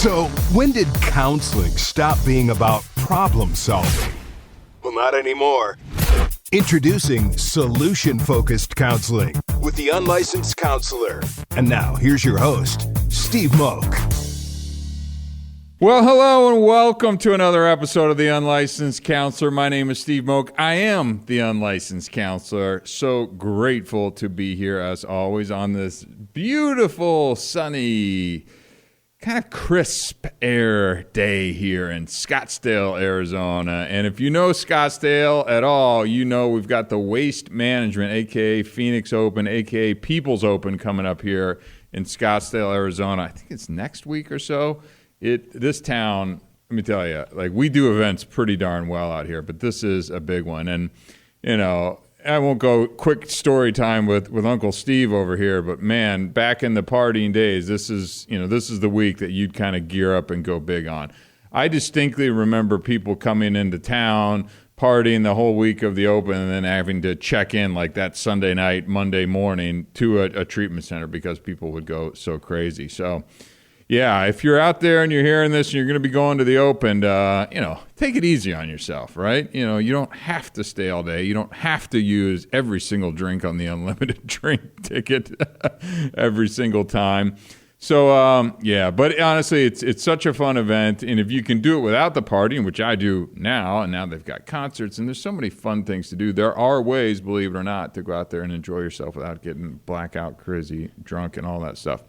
So, when did counseling stop being about problem solving? Well, not anymore. Introducing solution-focused counseling with the unlicensed counselor. And now, here's your host, Steve Moak. Well, hello and welcome to another episode of The Unlicensed Counselor. My name is Steve Moak. I am the Unlicensed Counselor. So grateful to be here as always on this beautiful, sunny, kind of crisp air day here in Scottsdale, Arizona. And if you know Scottsdale at all, you know we've got the Waste Management, aka Phoenix Open, aka People's Open coming up here in Scottsdale, Arizona. I think it's next week or so. This town, let me tell you, like we do events pretty darn well out here, but this is a big one. And, you know, I won't go quick story time with Uncle Steve over here, but man, back in the partying days, this is the week that you'd kind of gear up and go big on. I distinctly remember people coming into town, partying the whole week of the Open, and then having to check in like that Sunday night, Monday morning to a treatment center because people would go so crazy. So, yeah, if you're out there and you're hearing this and you're going to be going to the Open, take it easy on yourself, right? You know, you don't have to stay all day. You don't have to use every single drink on the unlimited drink ticket every single time. So, but honestly, it's such a fun event. And if you can do it without the partying, which I do now, and now they've got concerts, and there's so many fun things to do. There are ways, believe it or not, to go out there and enjoy yourself without getting blackout, crazy, drunk, and all that stuff.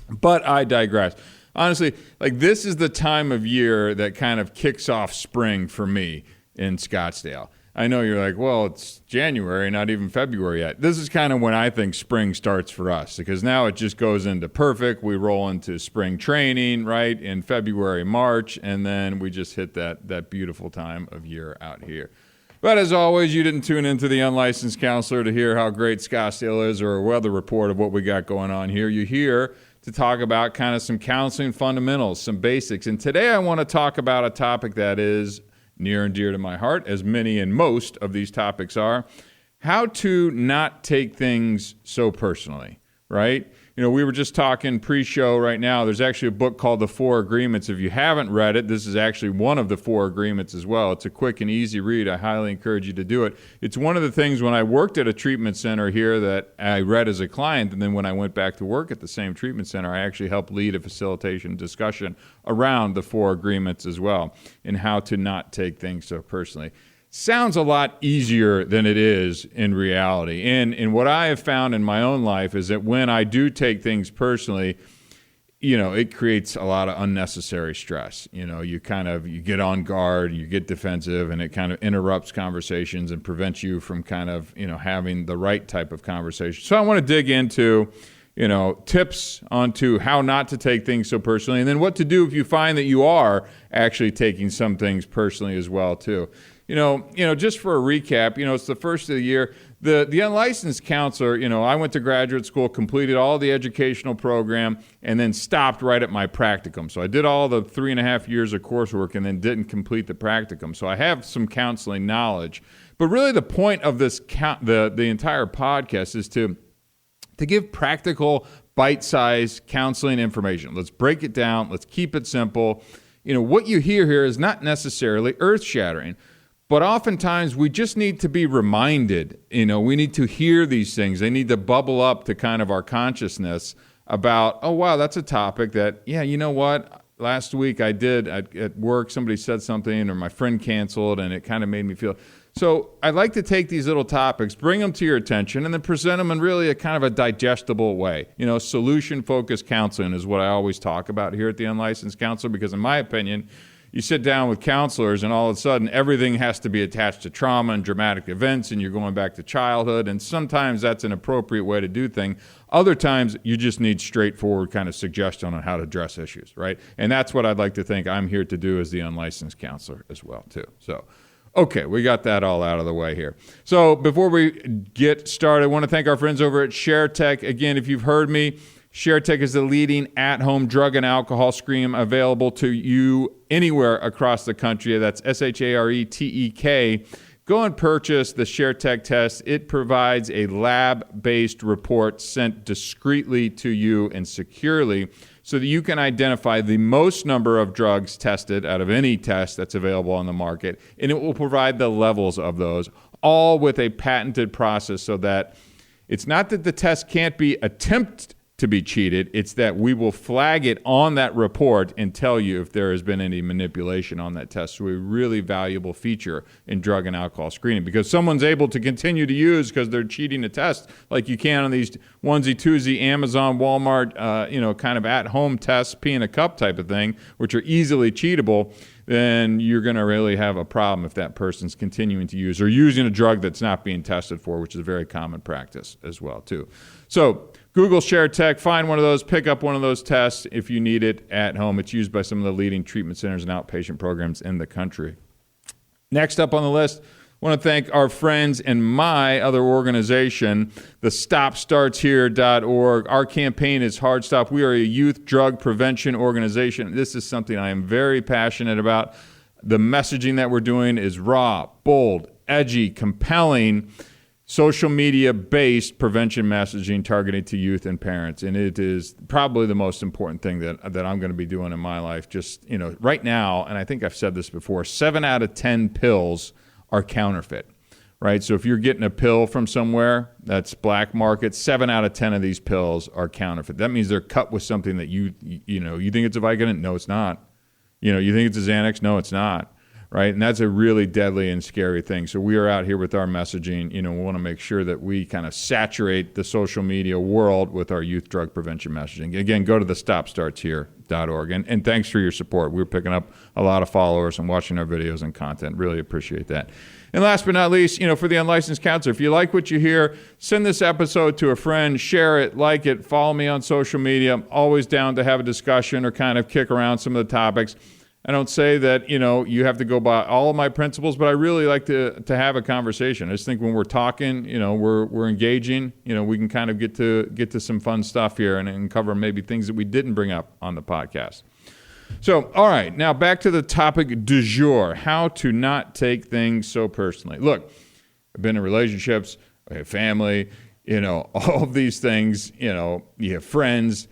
But I digress. Honestly, like this is the time of year that kind of kicks off spring for me in Scottsdale. I know you're like, well, it's January, not even February yet. This is kind of when I think spring starts for us because now it just goes into perfect. We roll into spring training, right, in February, March, and then we just hit that beautiful time of year out here. But as always, you didn't tune into the Unlicensed Counselor to hear how great Scottsdale is or a weather report of what we got going on here. You're here to talk about kind of some counseling fundamentals, some basics. And today I want to talk about a topic that is near and dear to my heart, as many and most of these topics are, how to not take things so personally, right? You know, we were just talking pre-show right now. There's actually a book called The 4 Agreements. If you haven't read it, this is actually one of the 4 agreements as well. It's a quick and easy read. I highly encourage you to do it. It's one of the things when I worked at a treatment center here that I read as a client, and then when I went back to work at the same treatment center, I actually helped lead a facilitation discussion around the 4 agreements as well and how to not take things so personally. Sounds a lot easier than it is in reality. And what I have found in my own life is that when I do take things personally, you know, it creates a lot of unnecessary stress. You know, you get on guard, you get defensive, and it kind of interrupts conversations and prevents you from kind of, you know, having the right type of conversation. So I want to dig into, you know, tips onto how not to take things so personally, and then what to do if you find that you are actually taking some things personally as well, too. You know, just for a recap, you know, it's the first of the year. The Unlicensed Counselor, you know, I went to graduate school, completed all the educational program, and then stopped right at my practicum. So I did all the 3.5 years of coursework and then didn't complete the practicum. So I have some counseling knowledge. But really the point of this, the entire podcast is to give practical, bite-sized counseling information. Let's break it down. Let's keep it simple. You know, what you hear here is not necessarily earth-shattering. But oftentimes we just need to be reminded, you know, we need to hear these things. They need to bubble up to kind of our consciousness about, oh, wow, that's a topic that, yeah, you know what? Last week at work, somebody said something or my friend canceled and it kind of made me feel. So I like to take these little topics, bring them to your attention, and then present them in really a kind of a digestible way. You know, solution-focused counseling is what I always talk about here at the Unlicensed Counselor because in my opinion, you sit down with counselors and all of a sudden everything has to be attached to trauma and dramatic events and you're going back to childhood, and sometimes that's an appropriate way to do things. Other times you just need straightforward kind of suggestion on how to address issues, right? And that's what I'd like to think I'm here to do as the Unlicensed Counselor as well too. So, okay, we got that all out of the way here. So before we get started, I want to thank our friends over at ShareTech. Again, if you've heard me, ShareTech is the leading at-home drug and alcohol screen available to you anywhere across the country. That's ShareTek. Go and purchase the ShareTech test. It provides a lab-based report sent discreetly to you and securely so that you can identify the most number of drugs tested out of any test that's available on the market, and it will provide the levels of those, all with a patented process so that it's not that the test can't be attempted to be cheated, it's that we will flag it on that report and tell you if there has been any manipulation on that test. So a really valuable feature in drug and alcohol screening, because someone's able to continue to use because they're cheating a test like you can on these onesie-twosie Amazon, Walmart, kind of at-home tests, pee in a cup type of thing, which are easily cheatable. Then you're going to really have a problem if that person's continuing to use or using a drug that's not being tested for, which is a very common practice as well, too. So Google ShareTech, find one of those, pick up one of those tests if you need it at home. It's used by some of the leading treatment centers and outpatient programs in the country. Next up on the list, I want to thank our friends and my other organization, the StopStartsHere.org. Our campaign is Hard Stop. We are a youth drug prevention organization. This is something I am very passionate about. The messaging that we're doing is raw, bold, edgy, compelling, social media-based prevention messaging targeted to youth and parents. And it is probably the most important thing that I'm going to be doing in my life. Just, right now, and I think I've said this before, 7 out of 10 pills are counterfeit, right? So if you're getting a pill from somewhere that's black market, 7 out of 10 of these pills are counterfeit. That means they're cut with something that you think it's a Vicodin? No, it's not. You think it's a Xanax? No, it's not. Right? And that's a really deadly and scary thing. So we are out here with our messaging. We want to make sure that we kind of saturate the social media world with our youth drug prevention messaging. Again, go to the StopStartsHere.org. And thanks for your support. We're picking up a lot of followers and watching our videos and content. Really appreciate that. And last but not least, for the Unlicensed Counselor, if you like what you hear, send this episode to a friend, share it, like it, follow me on social media. I'm always down to have a discussion or kind of kick around some of the topics. I don't say that, you have to go by all of my principles, but I really like to have a conversation. I just think when we're talking, we're engaging, we can kind of get to some fun stuff here and cover maybe things that we didn't bring up on the podcast. So, all right, now back to the topic du jour, how to not take things so personally. Look, I've been in relationships, I have family, all of these things, you have friends.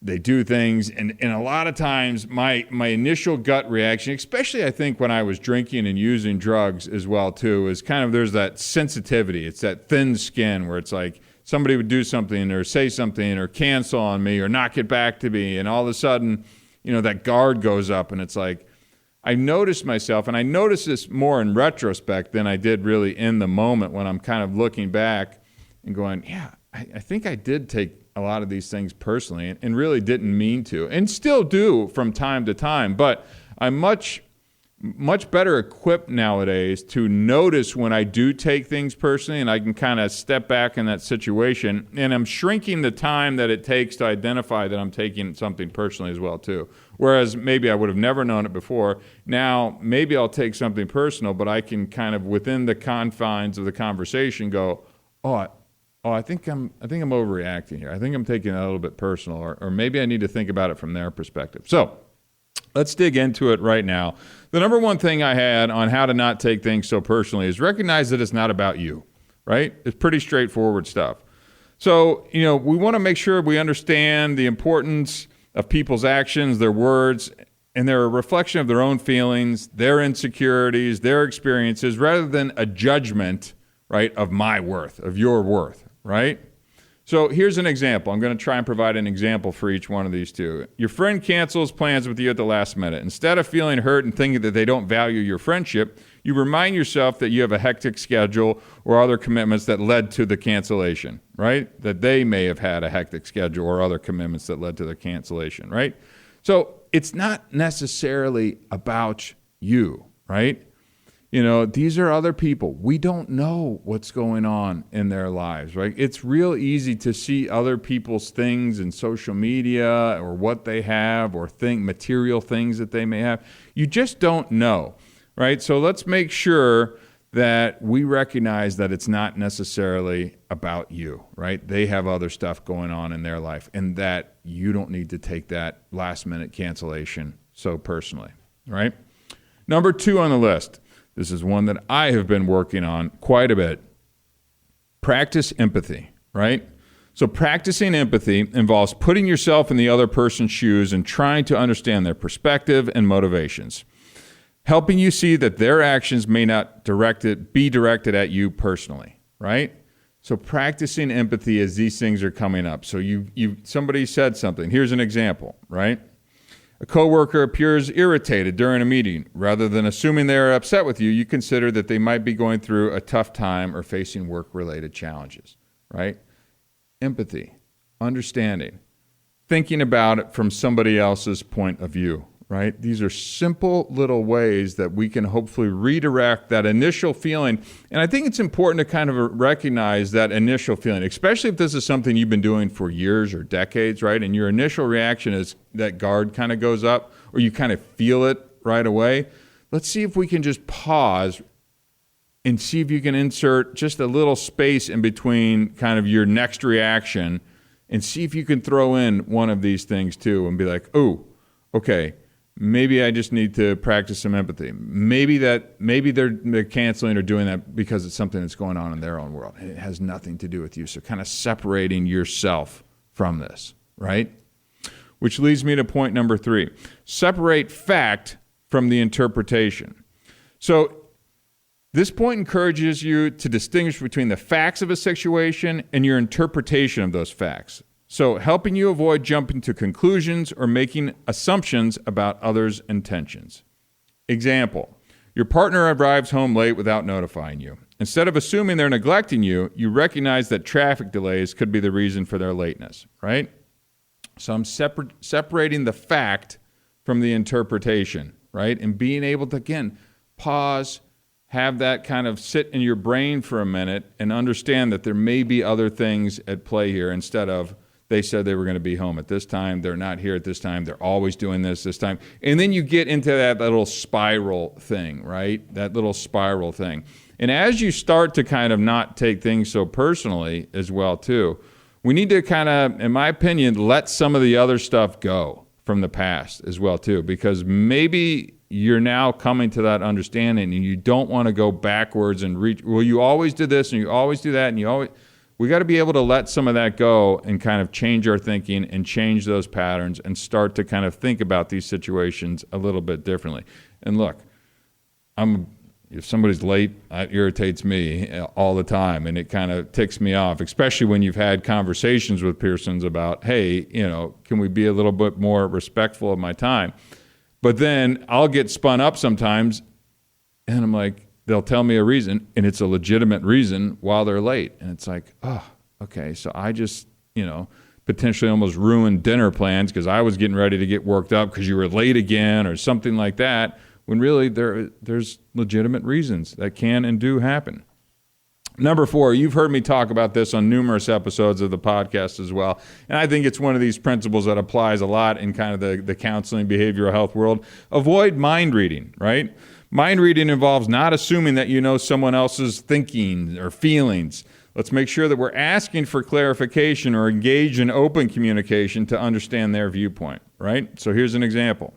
They do things, and a lot of times my initial gut reaction, especially I think when I was drinking and using drugs as well too, is kind of there's that sensitivity. It's that thin skin where it's like somebody would do something or say something or cancel on me or not get back to me, and all of a sudden, that guard goes up, and it's like I noticed myself, and I noticed this more in retrospect than I did really in the moment when I'm kind of looking back and going, yeah, I think I did take a lot of these things personally and really didn't mean to, and still do from time to time. But I'm much better equipped nowadays to notice when I do take things personally, and I can kind of step back in that situation, and I'm shrinking the time that it takes to identify that I'm taking something personally as well too. Whereas maybe I would have never known it before. Now maybe I'll take something personal, but I can kind of within the confines of the conversation go, I think I'm overreacting here. I think I'm taking it a little bit personal, or maybe I need to think about it from their perspective. So let's dig into it right now. The number one thing I had on how to not take things so personally is recognize that it's not about you, right? It's pretty straightforward stuff. So, we want to make sure we understand the importance of people's actions, their words, and they're a reflection of their own feelings, their insecurities, their experiences, rather than a judgment, right, of my worth, of your worth. Right? So here's an example. I'm going to try and provide an example for each one of these two. Your friend cancels plans with you at the last minute. Instead of feeling hurt and thinking that they don't value your friendship, you remind yourself that you have a hectic schedule or other commitments that led to the cancellation, right? That they may have had a hectic schedule or other commitments that led to the cancellation, right? So it's not necessarily about you, right? These are other people. We don't know what's going on in their lives, right? It's real easy to see other people's things in social media or what they have or material things that they may have. You just don't know, right? So let's make sure that we recognize that it's not necessarily about you, right? They have other stuff going on in their life, and that you don't need to take that last-minute cancellation so personally, right? Number 2 on the list. This is one that I have been working on quite a bit. Practice empathy, right? So practicing empathy involves putting yourself in the other person's shoes and trying to understand their perspective and motivations, helping you see that their actions may not be directed at you personally, right? So practicing empathy as these things are coming up. So somebody said something. Here's an example, right? A coworker appears irritated during a meeting. Rather than assuming they are upset with you, you consider that they might be going through a tough time or facing work-related challenges, right? Empathy, understanding, thinking about it from somebody else's point of view, right? These are simple little ways that we can hopefully redirect that initial feeling. And I think it's important to kind of recognize that initial feeling, especially if this is something you've been doing for years or decades, right? And your initial reaction is that guard kind of goes up, or you kind of feel it right away. Let's see if we can just pause and see if you can insert just a little space in between kind of your next reaction, and see if you can throw in one of these things too and be like, oh, okay, maybe I just need to practice some empathy. Maybe they're canceling or doing that because it's something that's going on in their own world. It has nothing to do with you. So kind of separating yourself from this, right? Which leads me to point number 3. Separate fact from the interpretation. So this point encourages you to distinguish between the facts of a situation and your interpretation of those facts. So helping you avoid jumping to conclusions or making assumptions about others' intentions. Example, your partner arrives home late without notifying you. Instead of assuming they're neglecting you, you recognize that traffic delays could be the reason for their lateness, right? So I'm separating the fact from the interpretation, right? And being able to, again, pause, have that kind of sit in your brain for a minute and understand that there may be other things at play here instead of they said they were going to be home at this time, they're not here at this time, they're always doing this time. And then you get into that little spiral thing, right? That little spiral thing. And as you start to kind of not take things so personally as well too, we need to kind of, in my opinion, let some of the other stuff go from the past as well too, because maybe you're now coming to that understanding and you don't want to go backwards and reach, well, you always do this and you always do that and we got to be able to let some of that go and kind of change our thinking and change those patterns and start to kind of think about these situations a little bit differently. And look, if somebody's late, it irritates me all the time and it kind of ticks me off, especially when you've had conversations with persons about, hey, can we be a little bit more respectful of my time? But then I'll get spun up sometimes and I'm like, they'll tell me a reason and it's a legitimate reason while they're late. And it's like, oh, okay. So I just, potentially almost ruined dinner plans because I was getting ready to get worked up because you were late again or something like that. When really there's legitimate reasons that can and do happen. Number 4, you've heard me talk about this on numerous episodes of the podcast as well. And I think it's one of these principles that applies a lot in kind of the counseling behavioral health world. Avoid mind reading, right? Mind reading involves not assuming that you know someone else's thinking or feelings. Let's make sure that we're asking for clarification or engage in open communication to understand their viewpoint, right? So here's an example.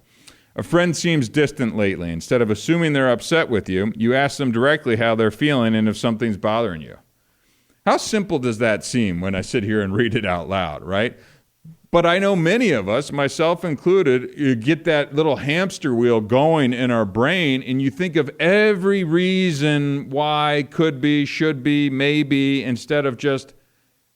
A friend seems distant lately. Instead of assuming they're upset with you, you ask them directly how they're feeling and if something's bothering you. How simple does that seem when I sit here and read it out loud, right? But I know many of us, myself included, you get that little hamster wheel going in our brain and you think of every reason why, could be, should be, maybe, instead of just,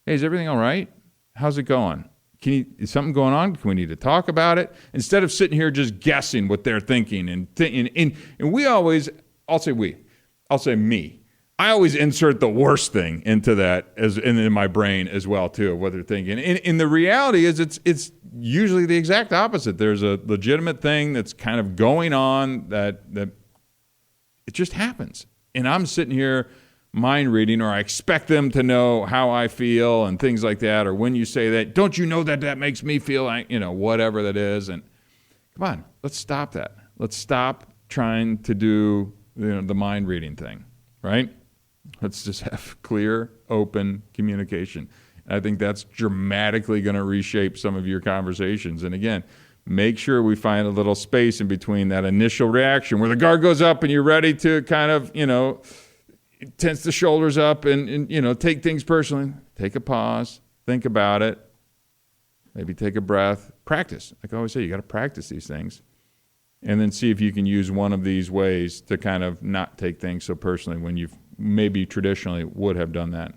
hey, is everything all right? How's it going? Is something going on? Can we need to talk about it? Instead of sitting here just guessing what they're thinking and we always, I'll say me. I always insert the worst thing into that in my brain as well too, of what they're thinking. And the reality is it's usually the exact opposite. There's a legitimate thing that's kind of going on that it just happens. And I'm sitting here mind reading, or I expect them to know how I feel and things like that. Or when you say that, don't you know that makes me feel like, whatever that is. And come on, let's stop that. Let's stop trying to do the mind reading thing, right? Let's just have clear, open communication. And I think that's dramatically going to reshape some of your conversations. And again, make sure we find a little space in between that initial reaction where the guard goes up and you're ready to kind of, tense the shoulders up and take things personally. Take a pause, think about it, maybe take a breath, practice. Like I always say, you got to practice these things. And then see if you can use one of these ways to kind of not take things so personally when you maybe traditionally would have done that.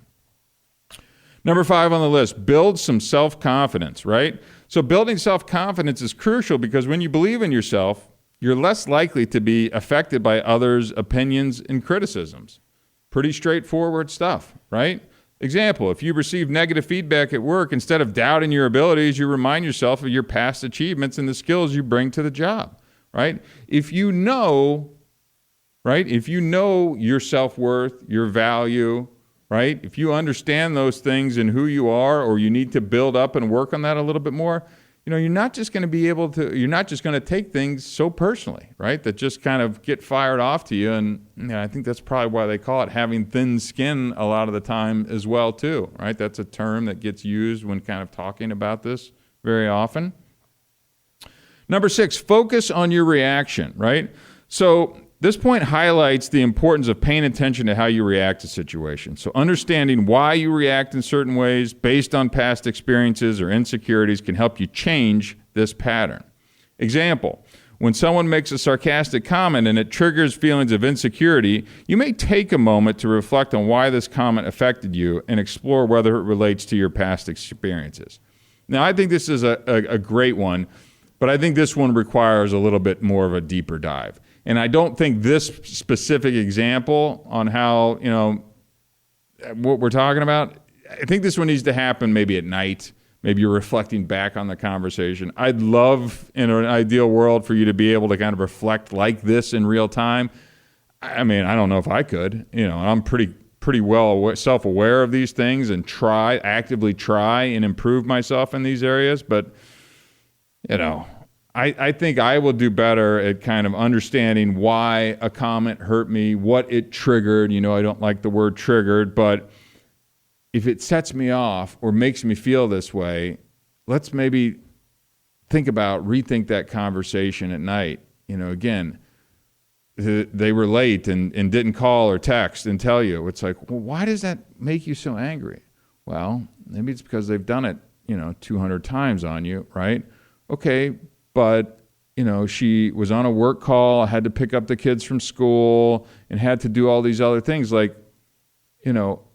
Number 5 on the list, build some self-confidence, right? So building self-confidence is crucial because when you believe in yourself, you're less likely to be affected by others' opinions and criticisms. Pretty straightforward stuff, right? Example, if you receive negative feedback at work, instead of doubting your abilities, you remind yourself of your past achievements and the skills you bring to the job. Right? If you know your self-worth, your value, right? If you understand those things and who you are, or you need to build up and work on that a little bit more, you're not just going to take things so personally, right? That just kind of get fired off to you. And I think that's probably why they call it having thin skin a lot of the time as well, too, right? That's a term that gets used when kind of talking about this very often. Number 6, focus on your reaction, right? So this point highlights the importance of paying attention to how you react to situations. So understanding why you react in certain ways based on past experiences or insecurities can help you change this pattern. Example, when someone makes a sarcastic comment and it triggers feelings of insecurity, you may take a moment to reflect on why this comment affected you and explore whether it relates to your past experiences. Now, I think this is a great one. But I think this one requires a little bit more of a deeper dive. And I don't think this specific example on how, what we're talking about, I think this one needs to happen maybe at night. Maybe you're reflecting back on the conversation. I'd love, in an ideal world, for you to be able to kind of reflect like this in real time. I mean, I don't know if I could. I'm pretty well self-aware of these things and actively try and improve myself in these areas. But I think I will do better at kind of understanding why a comment hurt me, what it triggered. I don't like the word triggered, but if it sets me off or makes me feel this way, let's maybe rethink that conversation at night. Again, they were late and didn't call or text and tell you. It's like, well, why does that make you so angry? Well, maybe it's because they've done it, 200 times on you, right? Okay, but, she was on a work call, had to pick up the kids from school, and had to do all these other things. Like,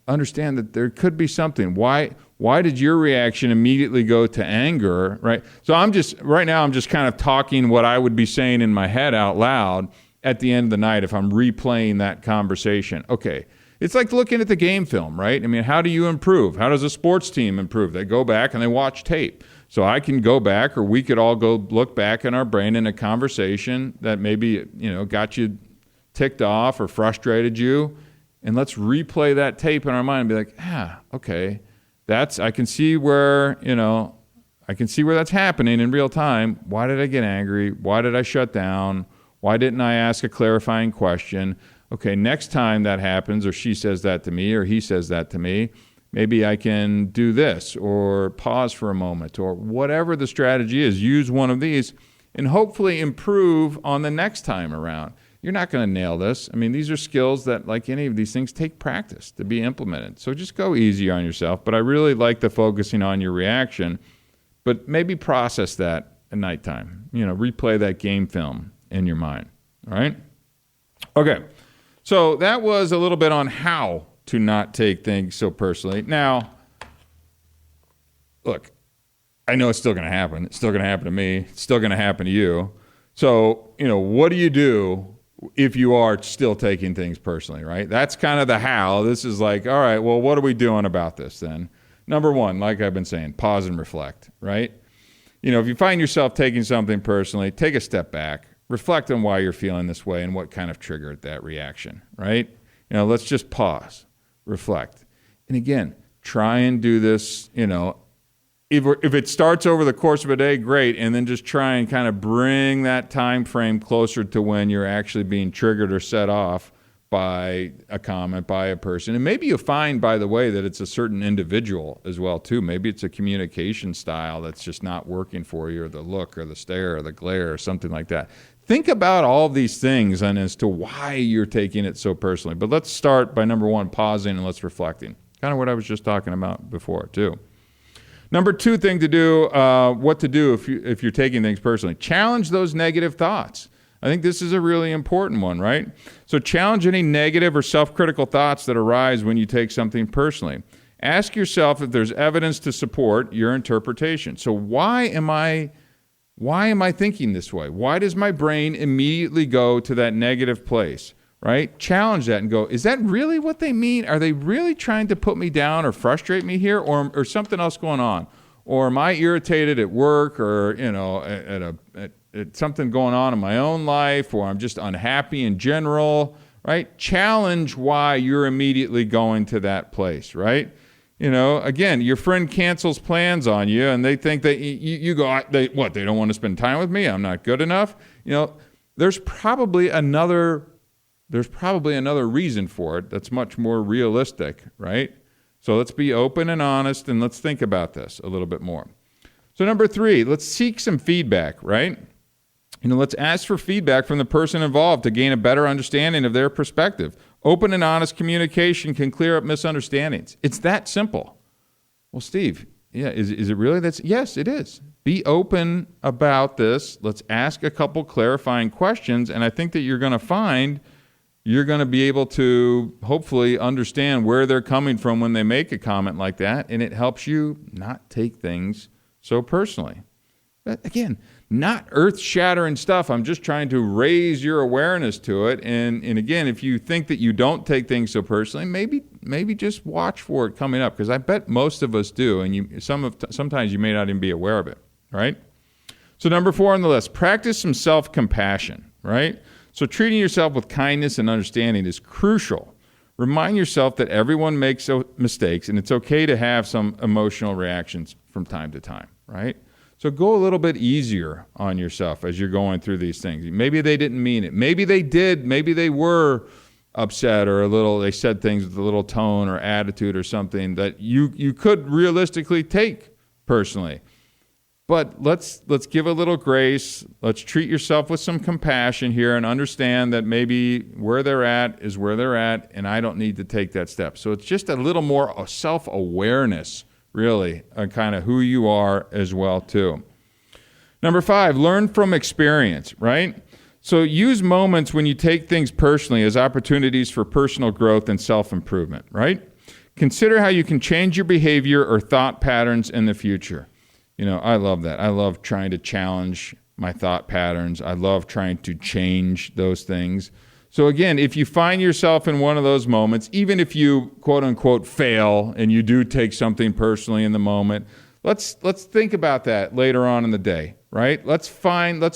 understand that there could be something. Why did your reaction immediately go to anger, right? So right now I'm just kind of talking what I would be saying in my head out loud at the end of the night if I'm replaying that conversation. Okay, it's like looking at the game film, right? I mean, how do you improve? How does a sports team improve? They go back and they watch tape. So I can go back, or we could all go look back in our brain in a conversation that maybe, got you ticked off or frustrated you, and let's replay that tape in our mind and be like, okay, I can see where that's happening in real time. Why did I get angry? Why did I shut down? Why didn't I ask a clarifying question? Okay, next time that happens, or she says that to me, or he says that to me, maybe I can do this, or pause for a moment, or whatever the strategy is. Use one of these and hopefully improve on the next time around. You're not going to nail this. I mean, these are skills that, like any of these things, take practice to be implemented. So just go easy on yourself. But I really like the focusing on your reaction, but maybe process that at nighttime. Replay that game film in your mind. All right? Okay. So that was a little bit on how to not take things so personally. Now, look, I know it's still going to happen. It's still going to happen to me. It's still going to happen to you. So, what do you do if you are still taking things personally, right? That's kind of the how. This is like, all right, well, what are we doing about this then? Number 1, like I've been saying, pause and reflect, right? If you find yourself taking something personally, take a step back, reflect on why you're feeling this way and what kind of triggered that reaction, right? Let's just pause. Reflect. And again, try and do this, if it starts over the course of a day, great. And then just try and kind of bring that time frame closer to when you're actually being triggered or set off by a comment, by a person. And maybe you'll find, by the way, that it's a certain individual as well, too. Maybe it's a communication style that's just not working for you, or the look or the stare or the glare or something like that. Think about all these things and as to why you're taking it so personally. But let's start by number 1, pausing, and let's reflecting. Kind of what I was just talking about before, too. Number 2 thing to do, what to do if you're taking things personally. Challenge those negative thoughts. I think this is a really important one, right? So challenge any negative or self-critical thoughts that arise when you take something personally. Ask yourself if there's evidence to support your interpretation. So why am I thinking this way? Why does my brain immediately go to that negative place, right? Challenge that and go, is that really what they mean? Are they really trying to put me down or frustrate me here, or something else going on? Or am I irritated at work, or at something going on in my own life, or I'm just unhappy in general, right? Challenge why you're immediately going to that place, right? Again, your friend cancels plans on you, and they think that you go, they don't want to spend time with me? I'm not good enough? There's probably another reason for it that's much more realistic, right? So let's be open and honest, and let's think about this a little bit more. So number 3, let's seek some feedback, right? Let's ask for feedback from the person involved to gain a better understanding of their perspective. Open and honest communication can clear up misunderstandings. It's that simple. Well, Steve, yeah, is it really? Yes, it is. Be open about this. Let's ask a couple clarifying questions, and I think that you're going to find you're going to be able to hopefully understand where they're coming from when they make a comment like that, and it helps you not take things so personally. But again, not earth-shattering stuff. I'm just trying to raise your awareness to it. And again, if you think that you don't take things so personally, maybe just watch for it coming up, because I bet most of us do, and sometimes you may not even be aware of it, right? So number 4 on the list, practice some self-compassion, right? So treating yourself with kindness and understanding is crucial. Remind yourself that everyone makes mistakes, and it's okay to have some emotional reactions from time to time, right? So go a little bit easier on yourself as you're going through these things. Maybe they didn't mean it. Maybe they did. Maybe they were upset, or they said things with a little tone or attitude or something that you could realistically take personally. But let's give a little grace. Let's treat yourself with some compassion here and understand that maybe where they're at is where they're at, and I don't need to take that step. So it's just a little more self-awareness, really, on kind of who you are as well, too. Number 5, learn from experience, right? So use moments when you take things personally as opportunities for personal growth and self-improvement, right? Consider how you can change your behavior or thought patterns in the future. I love that. I love trying to challenge my thought patterns. I love trying to change those things. So again, if you find yourself in one of those moments, even if you quote unquote fail and you do take something personally in the moment, let's think about that later on in the day, right? Let's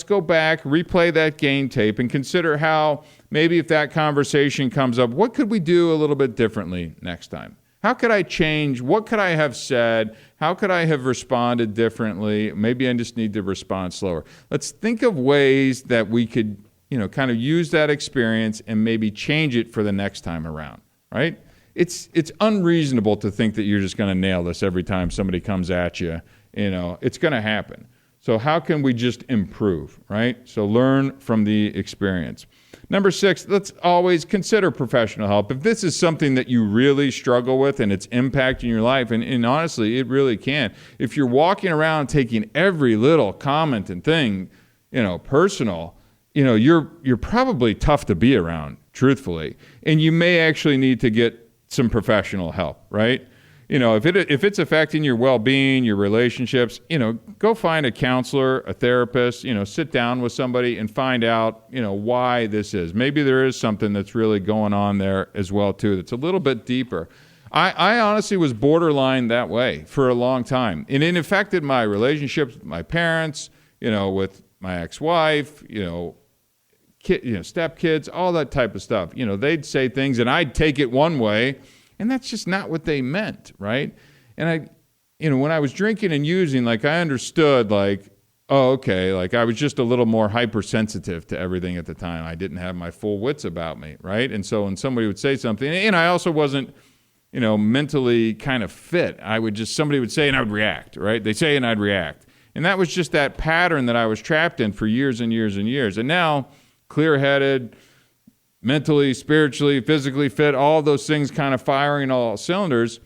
go back, replay that game tape, and consider how maybe if that conversation comes up, what could we do a little bit differently next time? How could I change? What could I have said? How could I have responded differently? Maybe I just need to respond slower. Let's think of ways that we could, kind of use that experience and maybe change it for the next time around, right? It's unreasonable to think that you're just going to nail this every time somebody comes at you. It's going to happen. So how can we just improve, right? So learn from the experience. Number 6, let's always consider professional help. If this is something that you really struggle with and it's impacting your life, and honestly, it really can. If you're walking around taking every little comment and thing, personal, you're probably tough to be around, truthfully. And you may actually need to get some professional help, right? If it's affecting your well-being, your relationships, go find a counselor, a therapist, sit down with somebody and find out, why this is. Maybe there is something that's really going on there as well, too, that's a little bit deeper. I honestly was borderline that way for a long time. And it affected my relationships with my parents, with my ex-wife, stepkids, all that type of stuff. They'd say things and I'd take it one way, and that's just not what they meant, right? And when I was drinking and using, I understood, oh, okay, I was just a little more hypersensitive to everything at the time. I didn't have my full wits about me, right? And so when somebody would say something, and I also wasn't, mentally kind of fit. Somebody would say and I would react, right? They'd say and I'd react. And that was just that pattern that I was trapped in for years and years and years. And now, clear-headed, mentally, spiritually, physically fit, all those things kind of firing all cylinders,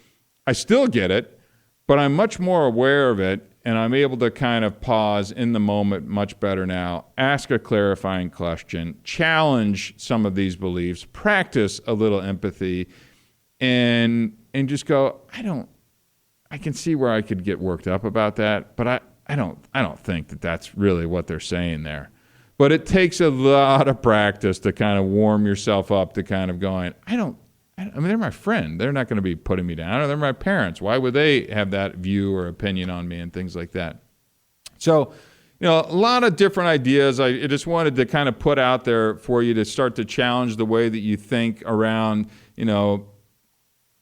I still get it, But I'm much more aware of it, and I'm able to kind of pause in the moment much better now, ask a clarifying question, challenge some of these beliefs, practice a little empathy, and just go, I can see where I could get worked up about that, but I don't think that that's really what they're saying there. But it takes a lot of practice to kind of warm yourself up to kind of going, I mean, they're my friend. They're not going to be putting me down. Or they're my parents. Why would they have that view or opinion on me and things like that? So, a lot of different ideas. I just wanted to kind of put out there for you to start to challenge the way that you think around,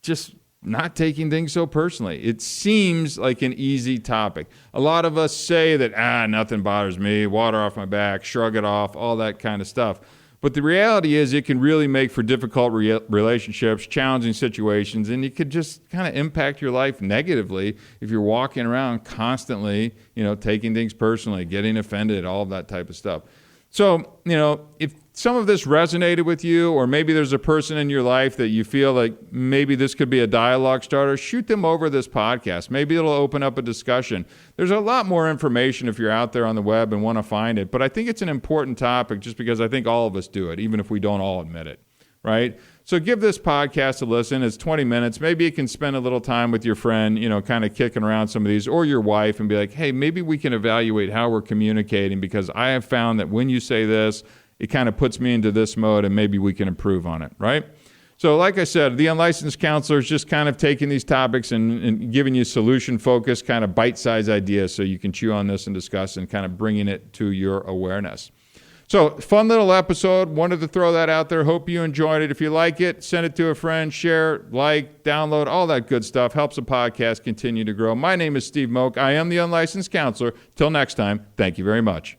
just not taking things so personally. It seems like an easy topic. A lot of us say that, nothing bothers me, water off my back, shrug it off, all that kind of stuff. But the reality is it can really make for difficult relationships, challenging situations, and it could just kind of impact your life negatively if you're walking around constantly, taking things personally, getting offended, all of that type of stuff. So, if some of this resonated with you, or maybe there's a person in your life that you feel like maybe this could be a dialogue starter, shoot them over this podcast. Maybe it'll open up a discussion. There's a lot more information if you're out there on the web and want to find it, but I think it's an important topic just because I think all of us do it, even if we don't all admit it, right? So give this podcast a listen. It's 20 minutes. Maybe you can spend a little time with your friend, kind of kicking around some of these, or your wife, and be like, hey, maybe we can evaluate how we're communicating, because I have found that when you say this, it kind of puts me into this mode, and maybe we can improve on it, right? So like I said, the Unlicensed Counselor is just kind of taking these topics and giving you solution-focused, kind of bite-sized ideas so you can chew on this and discuss and kind of bringing it to your awareness. So fun little episode. Wanted to throw that out there. Hope you enjoyed it. If you like it, send it to a friend, share, like, download, all that good stuff. Helps the podcast continue to grow. My name is Steve Moak. I am the Unlicensed Counselor. Till next time, thank you very much.